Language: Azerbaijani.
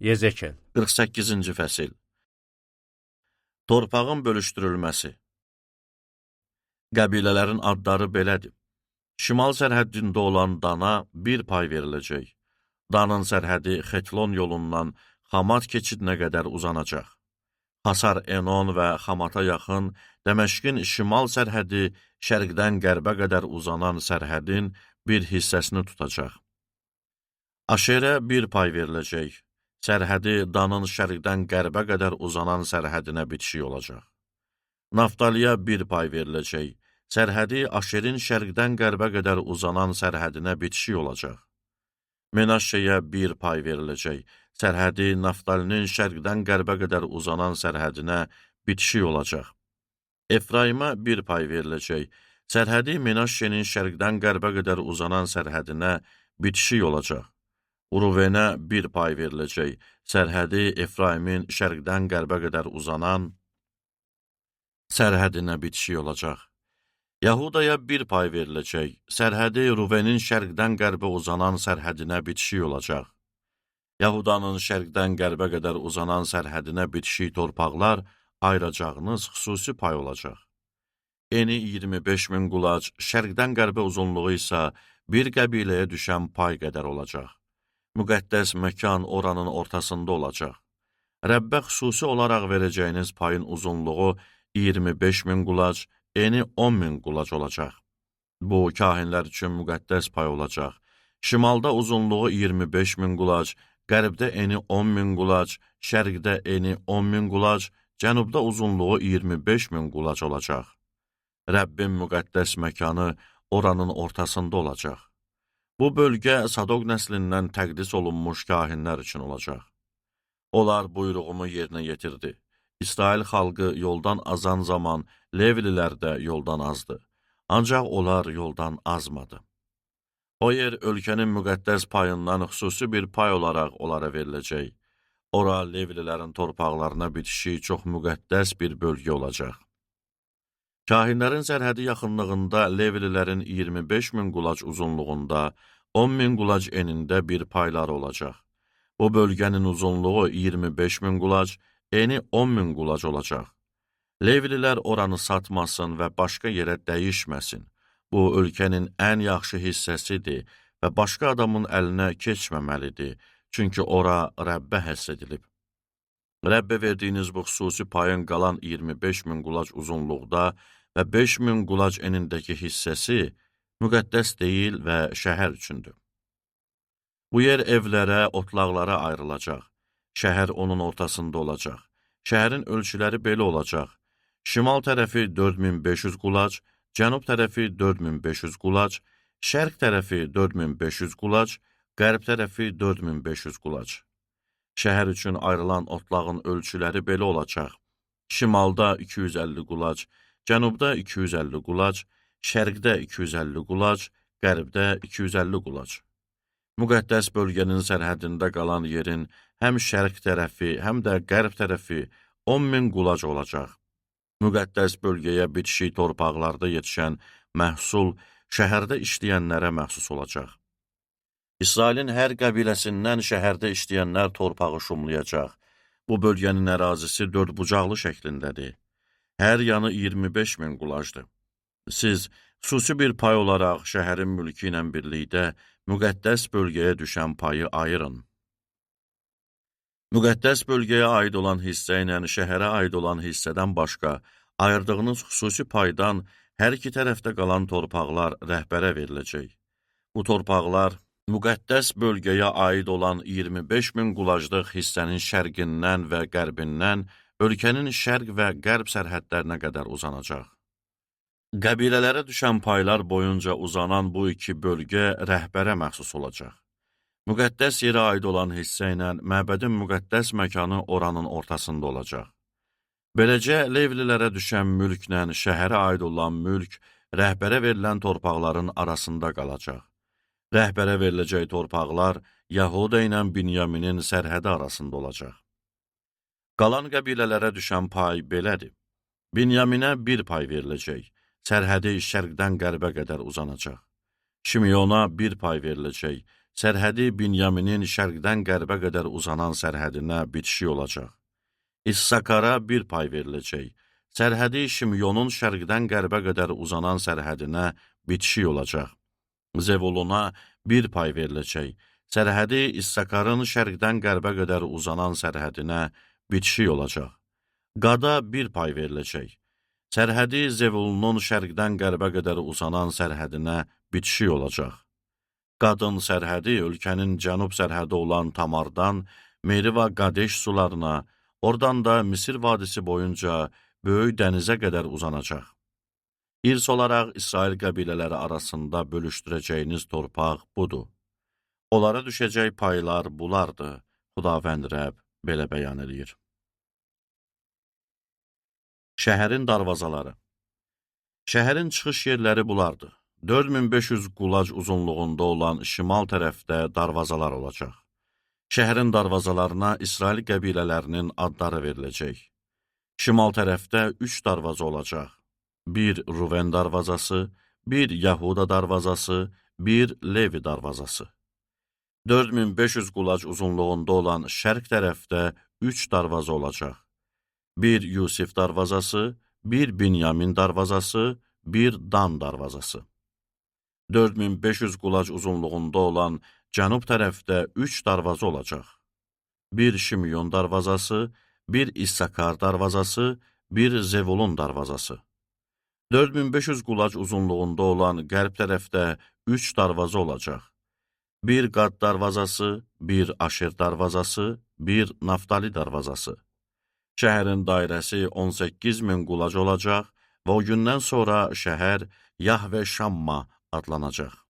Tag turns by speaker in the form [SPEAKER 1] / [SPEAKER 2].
[SPEAKER 1] Yezekel.
[SPEAKER 2] 48-ci fəsil. Torpağın bölüşdürülməsi. Qəbilələrin adları belədir. Şimal sərhəddində olan Dana bir pay veriləcək. Danın sərhədi Xetlon yolundan Xamat keçidinə qədər uzanacaq. Hasar Enon və Xamata yaxın Dəməşqin şimal sərhədi şərqdən qərbə qədər uzanan sərhədin bir hissəsini tutacaq. Aşerə bir pay veriləcək. Sərhədi Danın şərqdən qərbə qədər uzanan sərhədinə bitişik olacaq. Naftaliya bir pay veriləcək. Sərhədi Aşerin şərqdən qərbə qədər uzanan sərhədinə bitişik olacaq. Menaşeyə bir pay veriləcək. Sərhədi Naftalinin şərqdən qərbə qədər uzanan sərhədinə bitişik olacaq. Efraimə bir pay veriləcək. Sərhədi Menaşenin şərqdən qərbə qədər uzanan sərhədinə bitişik olacaq. Ruvenə bir pay veriləcək. Sərhədi Efraimin şərqdən qərbə qədər uzanan sərhədinə bitişik olacaq. Yahudaya bir pay veriləcək. Sərhədi Ruvenin şərqdən qərbə uzanan sərhədinə bitişik olacaq. Yahudanın şərqdən qərbə qədər uzanan sərhədinə bitişik torpaqlar ayıracağınız xüsusi pay olacaq. Eni 25.000 qulac, şərqdən qərbə uzunluğu isə bir qəbiləyə düşən pay qədər olacaq. Müqəddəs məkan oranın ortasında olacaq. Rəbbə xüsusi olaraq verəcəyiniz payın uzunluğu 25.000 qulac, eni 10.000 qulac olacaq. Bu, kahinlər üçün müqəddəs pay olacaq. Şimalda uzunluğu 25.000 qulac, qərbdə eni 10.000 qulac, şərqdə eni 10.000 qulac, cənubda uzunluğu 25.000 qulac olacaq. Rəbbin müqəddəs məkanı oranın ortasında olacaq. Bu bölgə Sadok nəslindən təqdis olunmuş kahinlər üçün olacaq. Onlar buyruğumu yerinə yetirdi. İsrail xalqı yoldan azan zaman Levlilər də yoldan azdı. Ancaq onlar yoldan azmadı. O yer ölkənin müqəddəs payından xüsusi bir pay olaraq onlara veriləcək. Ora Levlilərin torpaqlarına bitişik çox müqəddəs bir bölgə olacaq. Kahinlərin sərhədi yaxınlığında Levlilərin 25.000 qulac uzunluğunda, 10.000 qulac enində bir payları olacaq. Bu bölgənin uzunluğu 25.000 qulac, eni 10.000 qulac olacaq. Levlilər oranı satmasın və başqa yerə dəyişməsin. Bu, ölkənin ən yaxşı hissəsidir və başqa adamın əlinə keçməməlidir, çünki ora Rəbbə həsr edilib. Rəbbə verdiyiniz bu xüsusi payın qalan 25.000 qulac uzunluqda və 5.000 qulac enindəki hissəsi müqəddəs deyil və şəhər üçündür. Bu yer evlərə, otlaqlara ayrılacaq. Şəhər onun ortasında olacaq. Şəhərin ölçüləri belə olacaq. Şimal tərəfi 4500 qulac, cənub tərəfi 4500 qulac, şərq tərəfi 4500 qulac, qərb tərəfi 4500 qulac. Şəhər üçün ayrılan otlağın ölçüləri belə olacaq. Şimalda 250 qulac, cənubda 250 qulac, şərqdə 250 qulac, qərbdə 250 qulac. Müqəddəs bölgənin sərhədində qalan yerin həm şərq tərəfi, həm də qərb tərəfi 10.000 qulac olacaq. Müqəddəs bölgəyə bitişik torpaqlarda yetişən məhsul şəhərdə işləyənlərə məxsus olacaq. İsrailin hər qəbiləsindən şəhərdə işləyənlər torpağı şumlayacaq. Bu bölgənin ərazisi dördbucaqlı şəklindədir. Hər yanı 25.000 qulacdır. Siz xüsusi bir pay olaraq şəhərin mülkü ilə birlikdə müqəddəs bölgəyə düşən payı ayırın. Müqəddəs bölgəyə aid olan hissə ilə şəhərə aid olan hissədən başqa ayırdığınız xüsusi paydan hər iki tərəfdə qalan torpaqlar rəhbərə veriləcək. Bu torpaqlar müqəddəs bölgəyə aid olan 25.000 qulaclıq hissənin şərqindən və qərbindən ölkənin şərq və qərb sərhədlərinə qədər uzanacaq. Qəbilələrə düşən paylar boyunca uzanan bu iki bölgə rəhbərə məxsus olacaq. Müqəddəs yerə aid olan hissə ilə məbədin müqəddəs məkanı oranın ortasında olacaq. Beləcə, Levlilərə düşən mülklə şəhərə aid olan mülk rəhbərə verilən torpaqların arasında qalacaq. Rəhbərə veriləcək torpaqlar Yahuda ilə Binyaminin sərhədi arasında olacaq. Qalan qəbilələrə düşən pay belədir. Binyaminə bir pay veriləcək. Sərhədi şərqdən qərbə qədər uzanacaq. Şimeyona bir pay veriləcək. sərhədi Binyaminin şərqdən qərbə qədər uzanan sərhədinə bitişik olacaq. İssakara bir pay veriləcək. Sərhədi Şimyonun şərqdən qərbə qədər uzanan sərhədinə bitişik olacaq. Zevuluna bir pay veriləcək. Sərhədi İssakarın şərqdən qərbə qədər uzanan sərhədinə bitişik olacaq. Qada bir pay veriləcək. Sərhədi Zevulunun şərqdən qərbə qədər uzanan sərhədinə bitişik olacaq. Qadın sərhədi ölkənin cənub sərhədi olan Tamardan Meriva Qadeş sularına, oradan da Misir vadisi boyunca böyük dənizə qədər uzanacaq. İrs olaraq İsrail qəbilələri arasında bölüşdürəcəyiniz torpaq budur. Onlara düşəcək paylar bulardır. Xudavənd Rəbb belə bəyan edir. Şəhərin darvazaları. Şəhərin çıxış yerləri bulardır. 4500 qulac uzunluğunda olan şimal tərəfdə darvazalar olacaq. Şəhərin darvazalarına İsrail qəbilələrinin adları veriləcək. Şimal tərəfdə 3 darvaza olacaq. Bir Ruven darvazası, bir Yahuda darvazası, bir Levi darvazası. 4500 qulac uzunluğunda olan şərq tərəfdə 3 darvaza olacaq. Bir Yusif darvazası, bir Binyamin darvazası, bir Dan darvazası. 4500 qulac uzunluğunda olan cənub tərəfdə 3 darvaza olacaq. Bir Şimyon darvazası, bir İssakar darvazası, bir Zevulun darvazası. 4500 qulac uzunluğunda olan qərb tərəfdə 3 darvaza olacaq. Bir Qad darvazası, bir Aşer darvazası, bir Naftali darvazası. Şəhərin dairəsi 18.000 qulac olacaq və o gündən sonra şəhər Yahvə Şamma adlanacaq.